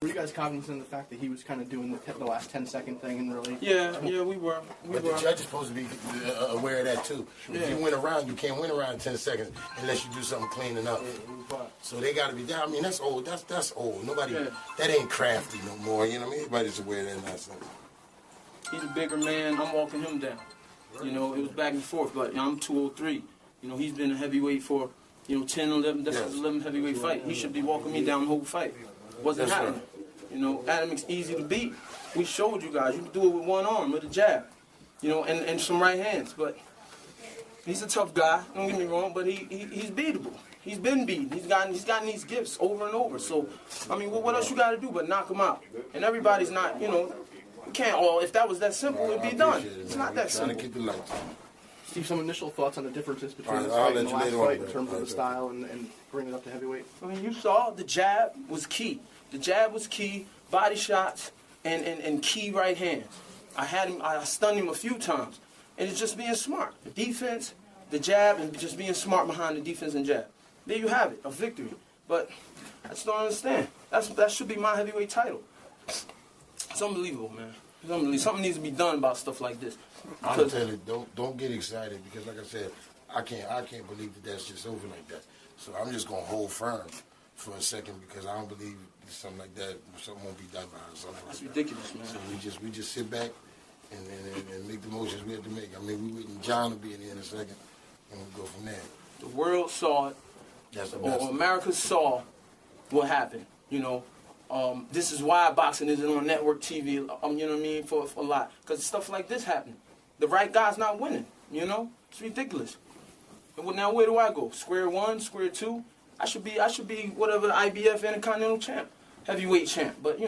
Were you guys cognizant of the fact that he was kind of doing the last 10-second thing and really? Yeah, we were. But the judge is supposed to be aware of that too. Yeah. If you win a round, you can't win around in 10 seconds unless you do something clean enough. So they got to be down. I mean, that's old. That's old. Nobody, that ain't crafty no more. You know what I mean? Everybody's aware of that nonsense. He's a bigger man. I'm walking him down. You know, it was back and forth, but I'm 203. You know, he's been a heavyweight for, 10, 11, that's his 11th heavyweight fight. He should be walking me down the whole fight. Wasn't happening. You know, Adam's easy to beat. We showed you guys. You can do it with one arm, with a jab. You know, and some right hands. But he's a tough guy, don't get me wrong, but he's beatable. He's been beaten. He's gotten these gifts over and over. So, I mean, what else you got to do but knock him out? And everybody's not, you can't, if that was that simple, it'd be done. It's not that simple. Trying to keep the lights on. Steve, some initial thoughts on the differences between this fight and the last fight in terms of the style and bringing it up to heavyweight? I mean, you saw the jab was key. The jab was key, body shots, and key right hands. I stunned him a few times. And it's just being smart. The defense, the jab, and just being smart behind the defense and jab. There you have it, a victory. But I just don't understand. That should be my heavyweight title. It's unbelievable, man. It's unbelievable. Something needs to be done about stuff like this. I'm telling you, don't get excited because, like I said, I can't believe that that's just over like that. So I'm just gonna hold firm for a second because I don't believe something like that. Something won't be done behind something. That's like ridiculous, that. man. So we just sit back and make the motions we have to make. I mean, we waiting John will be in here in a second, and we'll go from there. The world saw it. That's the best. Or America saw what happened. This is why boxing isn't on network TV. You know what I mean, for a lot, because stuff like this happening. The right guy's not winning. It's ridiculous. And now where do I go? Square one, square two. I should be whatever the IBF Intercontinental champ, heavyweight champ. But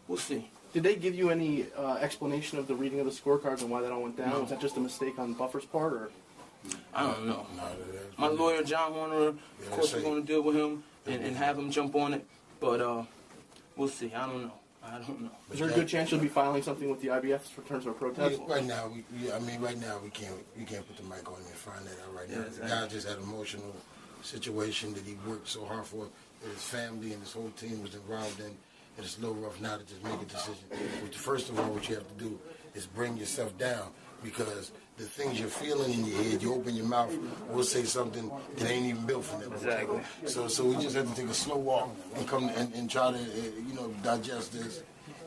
we'll see. Did they give you any explanation of the reading of the scorecards and why that all went down? No. Was that just a mistake on Buffer's part, or? I don't know. My lawyer, John Horner, of course, we're going to deal with him and have him jump on it. But we'll see. I don't know. Is there a good chance you'll be filing something with the IBF in terms of a protest? Right now, right now we can't put the mic on him and find that out right now. Exactly. The guy just had an emotional situation that he worked so hard for, that his family and his whole team was involved in. And it's a little rough now to just make a decision. But first of all, what you have to do is bring yourself down, because the things you're feeling in your head, you open your mouth, we'll say something that ain't even built for them. Exactly. So we just have to take a slow walk and come and try to digest this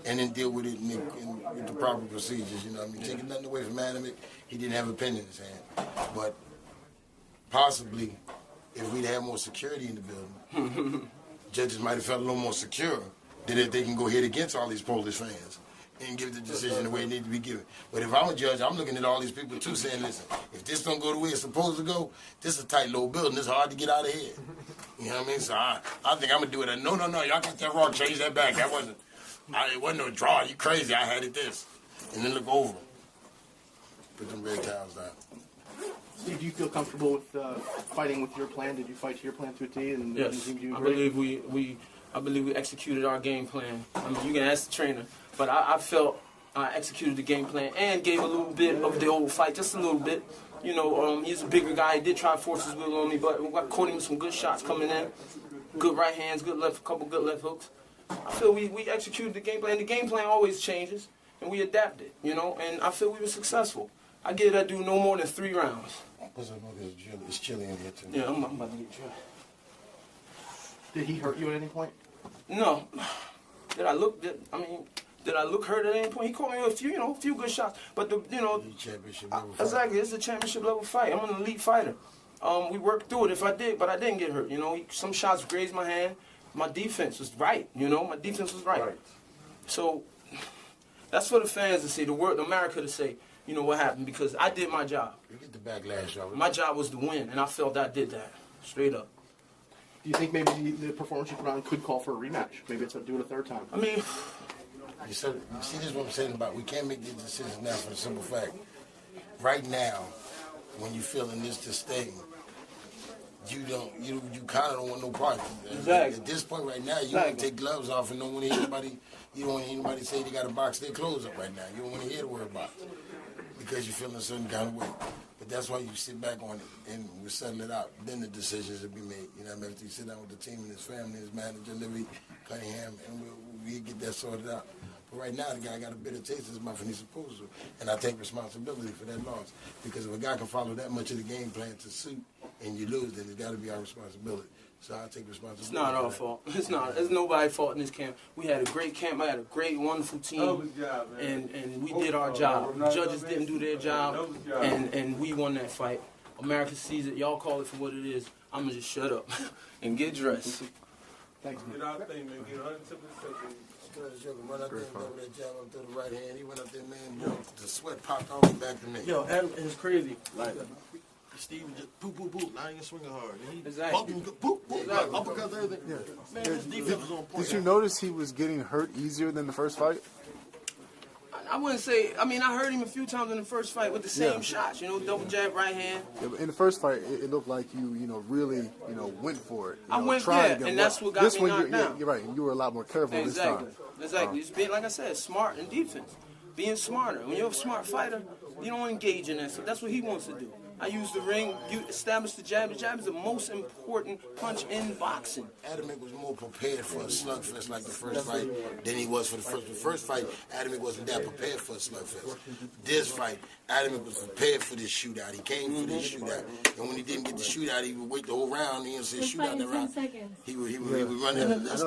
and then deal with it with the proper procedures. Taking nothing away from Adam, he didn't have a pen in his hand, but possibly if we'd had more security in the building, judges might have felt a little more secure that they can go ahead against all these Polish fans and give the decision the way it needs to be given. But if I'm a judge, I'm looking at all these people too saying, listen, if this don't go the way it's supposed to go, this is a tight little building. It's hard to get out of here. You know what I mean? So I think I'm going to do it. No, y'all got that wrong. Change that back. It wasn't no draw. You crazy. I had it this. And then look over. Put them red towels down. Steve, do you feel comfortable with fighting with your plan? Did you fight to your plan to a T? And yes. Do you I believe we executed our game plan. I mean, you can ask the trainer, but I felt I executed the game plan and gave a little bit of the old fight, just a little bit. He's a bigger guy. He did try to force his will on me, but I caught him with some good shots coming in, good right hands, couple good left hooks. I feel we executed the game plan. The game plan always changes, and we adapted, and I feel we were successful. I gave that dude no more than 3 rounds. It's chilly in here, too. Yeah, I'm about to get chilly. Did he hurt you at any point? No. Did I look hurt at any point? He caught me with a few good shots. But championship level fight. Exactly, it's a championship level fight. I'm an elite fighter. We worked through it but I didn't get hurt. Some shots grazed my hand. My defense was right. My defense was right. So that's for the fans to say, the world, America to say, what happened, because I did my job. You get the backlash of it. My job was to win, and I felt I did that straight up. Do you think maybe the performance you put on could call for a rematch? Maybe it's do it a third time. I mean, you see, this is what I'm saying about we can't make these decisions now for the simple fact. Right now, when you're feeling this disdain, you kind of don't want no part. Exactly. At this point right now, you want to take gloves off and don't want to hear anybody. You don't want to hear anybody say they got to box their clothes up right now. You don't want to hear the word about it because you're feeling a certain kind of way. But But that's why you sit back on it and we settle it out. Then the decisions will be made. You know, after you sit down with the team and his family, his manager, Libby, Cunningham, and we get that sorted out. But right now, the guy got a bitter taste in his mouth and he's supposed to. And I take responsibility for that loss. Because if a guy can follow that much of the game plan to suit and you lose, then it's got to be our responsibility. So I take responsibility. It's not our fault. It's not. It's nobody's fault in this camp. We had a great camp. I had a great, wonderful team, and we did our job. The judges didn't do their job, and we won that fight. America sees it. Y'all call it for what it is. I'm gonna just shut up and get dressed. Thanks, man. Get our thing, man. Get 110%. Run out there and throw that jab up to the right hand. He went up there, man. The sweat popped all the way back to me. Yo, Adam, it's crazy. Like, Steve was just boop, boop, boop, not even swinging hard. And he Exactly. boop, boop, boop, like, uppercuts, everything. Yeah. Man, his defense was on point. Did you notice he was getting hurt easier than the first fight? I wouldn't say. I mean, I heard him a few times in the first fight with the same shots. You know, double jab, right hand. Yeah, but in the first fight, it looked like you really, went for it. I went there, and that's what got this me one, knocked down. You're right. You were a lot more careful Exactly. this time. Exactly. Just being, like I said, smart in defense. Being smarter. When you're a smart fighter, you don't engage in that. So that's what he wants to do. I use the ring. You establish the jab. The jab is the most important punch in boxing. Adamic was more prepared for a slugfest like the first fight than he was for the first. The first fight, Adamic wasn't that prepared for a slugfest. This fight, Adamic was prepared for this shootout. He came for this shootout, and when he didn't get the shootout, he would wait the whole round. He didn't say shootout in the round. He would run in. That's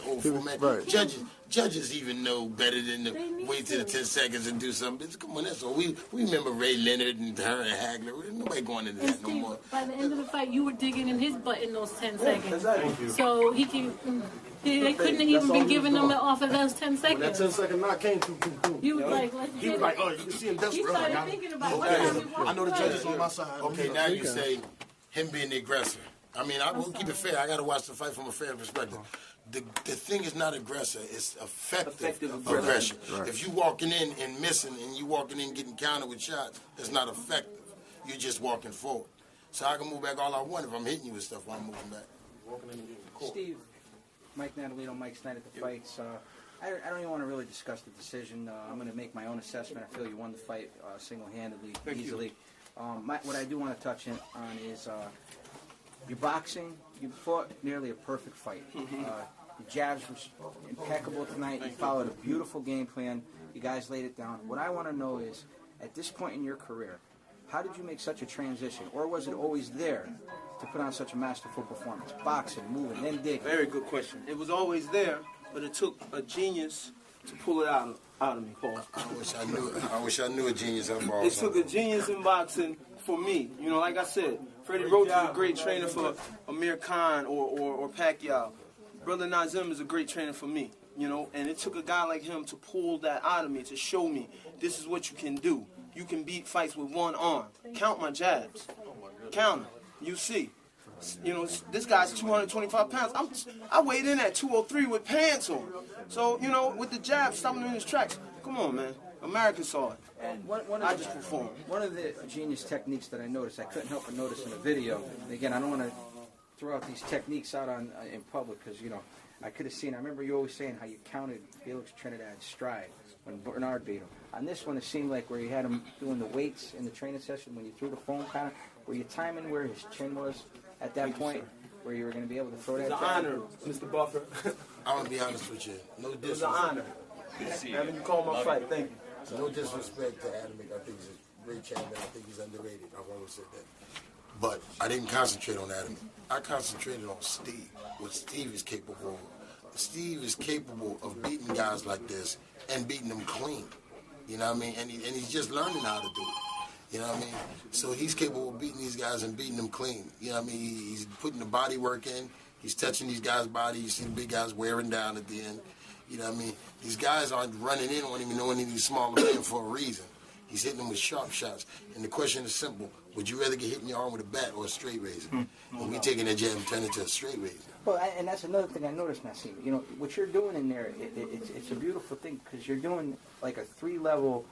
old for man. Right. Judges even know better than to wait till the 10 seconds and do something. Come on, that's all. We remember Ray Leonard and her and Hagler. Nobody going into that no more. By the end of the fight, you were digging in his butt in those 10 seconds. Exactly. So they couldn't have even been giving them off of those 10 seconds. That 10-second knock came through. You was like, let's He get was it. like, oh, you can see him desperate. He started thinking about what time we walked I know the away. judges on my side. Okay, now you say him being the aggressor. I mean, I will keep it fair. I got to watch the fight from a fair perspective. The thing is not aggressor, it's effective aggression. Right. If you walking in and missing and you walking in getting countered with shots, it's not effective. You're just walking forward. So I can move back all I want if I'm hitting you with stuff while I'm moving back. Steve, Mike Natalino, Mike Snyder at the fights. I don't even want to really discuss the decision. I'm going to make my own assessment. I feel you won the fight single-handedly, easily. What I do want to touch on is your boxing. You fought nearly a perfect fight. The jabs were impeccable tonight. You followed a beautiful game plan. You guys laid it down. What I want to know is, at this point in your career, how did you make such a transition? Or was it always there to put on such a masterful performance? Boxing, moving, then digging. Very good question. It was always there, but it took a genius to pull it out of me, Paul. I wish I knew a genius of boxing. It took a genius in boxing for me. You know, like I said, Freddie Roach is a great trainer for Amir Khan or Pacquiao. Brother Nazim is a great trainer for me. You know, and it took a guy like him to pull that out of me, to show me this is what you can do. You can beat fights with one arm. Count my jabs. Count them. You see. You know, this guy's 225 pounds. I weighed in at 203 with pants on. So, you know, with the jab, stopping him in his tracks. Come on, man. America saw it. And I just performed. One of the genius techniques that I noticed, I couldn't help but notice in a video. And again, I don't want to throw out these techniques out in public because, you know, I could have seen. I remember you always saying how you counted Felix Trinidad's stride when Bernard beat him. On this one, it seemed like where you had him doing the weights in the training session when you threw the foam kind of, were you timing where his chin was at that point, where you were going to be able to throw that? It's an honor, Mr. Buffer. I'm going to be honest with you. No It was disrespect. an honor. Having you call my fight. Thank you. No disrespect to Adamic. I think he's a great champion. I think he's underrated. I've always said that. But I didn't concentrate on Adamic. I concentrated on Steve, what Steve is capable of. Steve is capable of beating guys like this and beating them clean. You know what I mean? And he's just learning how to do it. You know what I mean? So he's capable of beating these guys and beating them clean. You know what I mean? He's putting the body work in. He's touching these guys' body. You see the big guys wearing down at the end. You know what I mean? These guys aren't running in on him and knowing he's smaller men for a reason. He's hitting them with sharp shots. And the question is simple. Would you rather get hit in your arm with a bat or a straight razor? And we taking that jab and turning it to a straight razor. Well, and that's another thing I noticed, Nassim. You know, what you're doing in there, it's a beautiful thing because you're doing like a 3-level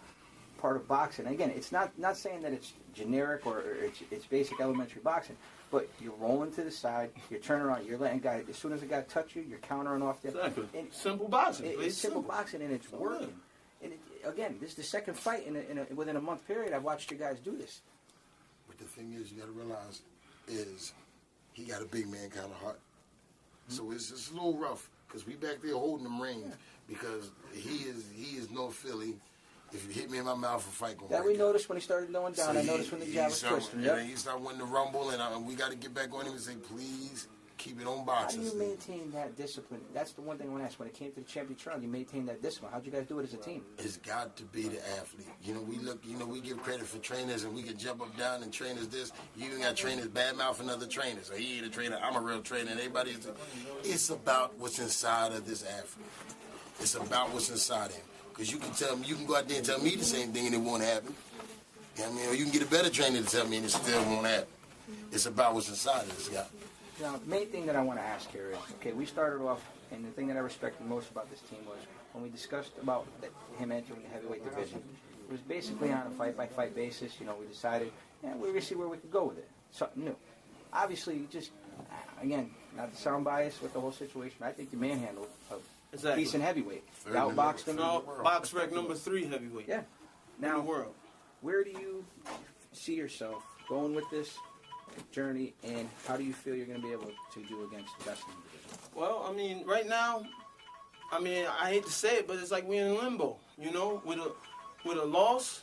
part of boxing. Again, it's not saying that it's generic or it's basic elementary boxing, but you're rolling to the side, you're turning around, you're letting guys, as soon as a guy touch you, you're countering off there. Exactly. And Simple boxing. It's simple boxing, and it's working. And again, this is the second fight within a month period. I've watched you guys do this. But the thing is, you got to realize is he got a big man kind of heart. So it's a little rough because we back there holding them reins because he is no Philly. If you hit me in my mouth, a fight going. That we noticed when he started going down. So I noticed when the jab was twisting. Yeah, he started winning the rumble, and we got to get back on him and say, please keep it on How boxing. do you maintain that discipline? That's the one thing I want to ask. When it came to the championship round, you maintained that discipline. How'd you guys do it as a team? It's got to be the athlete. You know, we give credit for trainers, and we can jump up down and trainers this. You even got trainers badmouthing other trainers. So he ain't a trainer. I'm a real trainer. And everybody is. It's about what's inside of this athlete. It's about what's inside him. Because you can tell me, you can go out there and tell me the same thing and it won't happen. You know what I mean? Or you can get a better trainer to tell me and it still won't happen. It's about what's inside of this guy. Now, the main thing that I want to ask here is, okay, we started off, and the thing that I respected most about this team was when we discussed about him entering the heavyweight division, it was basically on a fight-by-fight basis. You know, we decided, yeah, we're going to see where we could go with it. Something new. Obviously, just, again, not to sound biased with the whole situation, I think you manhandled a decent heavyweight. Outboxed him. No, box rec number 3 heavyweight. Yeah. Now, in the world. Where do you see yourself going with this journey, and how do you feel you're going to be able to do against the best in the division? Well, I mean, right now, I mean, I hate to say it, but it's like we're in limbo. You know, with a loss,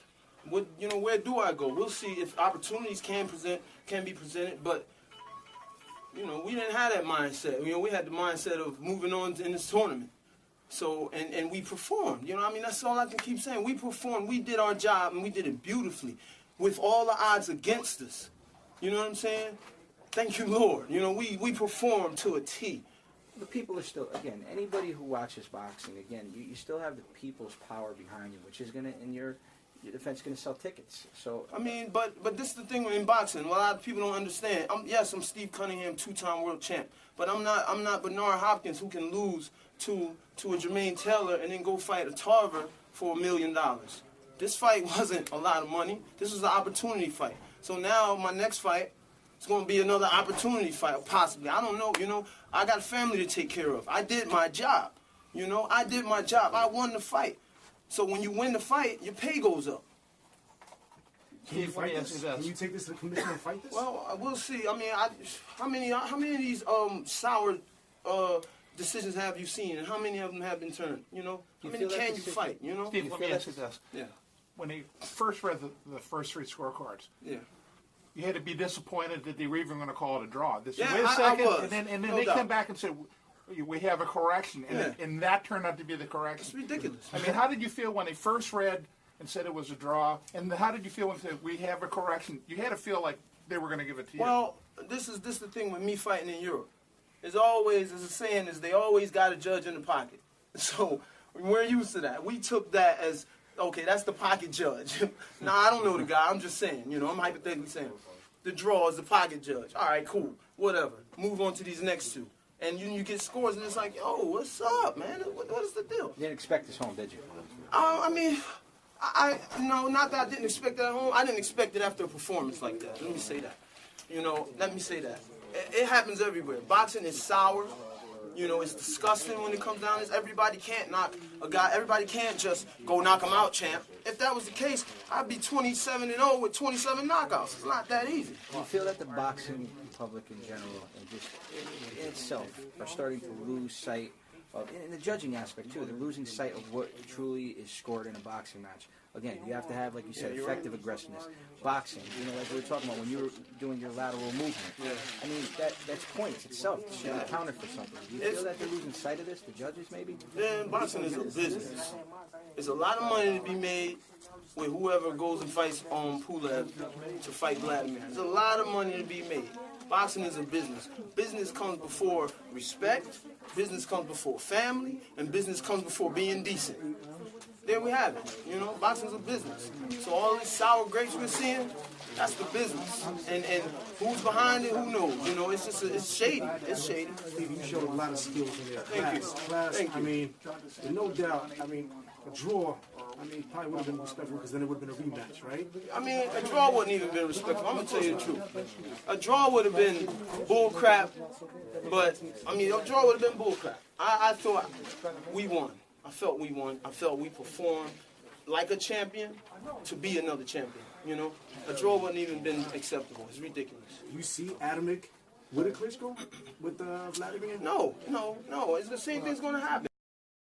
you know, where do I go? We'll see if opportunities can be presented, but you know, we didn't have that mindset. You know, we had the mindset of moving on in this tournament. So, and we performed. You know, I mean, that's all I can keep saying. We performed. We did our job, and we did it beautifully, with all the odds against us. You know what I'm saying? Thank you, Lord. You know, we performed to a T. The people are still, again, anybody who watches boxing, again, you still have the people's power behind you, which is going to, in your defense, going to sell tickets. So I mean, but this is the thing in boxing. What a lot of people don't understand. I'm Steve Cunningham, 2-time world champ, but I'm not Bernard Hopkins, who can lose to a Jermaine Taylor and then go fight a Tarver for $1 million. This fight wasn't a lot of money. This was an opportunity fight. So now my next fight is going to be another opportunity fight, possibly. I don't know. You know, I got a family to take care of. I did my job. You know, I did my job. I won the fight. So when you win the fight, your pay goes up. Can you fight this? Can you take this to the commission and fight this? Well, we'll see. I mean, how many of these sour decisions have you seen, and how many of them have been turned? You know, how many can you fight? You know. Steve, let me ask you this. Yeah. When they first read the first 3 scorecards, yeah, you had to be disappointed that they were even going to call it a draw. Wait a I second, was. and then No they doubt. come back and said, we have a correction, and that turned out to be the correction. It's ridiculous. I mean, how did you feel when they first read and said it was a draw, and how did you feel when they said, we have a correction? You had to feel like they were going to give it to you. Well, this is the thing with me fighting in Europe. It's always, as a saying is, they always got a judge in the pocket. So we're used to that. We took that as, okay, that's the pocket judge. Now, I don't know the guy. I'm just saying, you know, I'm hypothetically saying. The draw is the pocket judge. All right, cool, whatever. Move on to these next 2. And you get scores, and it's like, yo, what's up, man? What is the deal? you didn't expect this home, did you? I mean, no, not that I didn't expect that at home. I didn't expect it after a performance like that. Let me say that. You know, let me say that. It happens everywhere. Boxing is sour. You know, it's disgusting when it comes down to this. Everybody can't knock a guy. Everybody can't just go knock him out, champ. If that was the case, I'd be 27-0 with 27 knockouts. It's not that easy. Do you feel that the boxing public in general and just in itself are starting to lose sight of, in the judging aspect too, they're losing sight of what truly is scored in a boxing match? Again, you have to have, like you said, effective aggressiveness. Boxing, you know, like we were talking about when you were doing your lateral movement. Yeah. I mean, that's points itself. It should be counted for something. Do you feel that they're losing sight of this, the judges maybe? Then boxing is a business. There's a lot of money to be made with whoever goes and fights on Pulev to fight Vladimir. There's a lot of money to be made. Boxing is a business. Business comes before respect, business comes before family, and business comes before being decent. There we have it. You know, boxing's a business. So all these sour grapes we're seeing, that's the business. And who's behind it, who knows? You know, it's just, it's shady. It's shady. Steve, you showed a lot of skills in there. Thank you. Thank you. I mean, no doubt, I mean, a draw, I mean, probably would have been respectful because then it would have been a rematch, right? I mean, a draw wouldn't even been respectful. I'm going to tell you the truth. A draw would have been bull crap, but, I mean, a draw would have been bull crap. I thought we won. I felt we won. I felt we performed. like a champion to be another champion. You know, a draw wouldn't even been acceptable. It's ridiculous. You see Adamic with a Klitschko with Vladimir? No. It's the same thing's going to happen.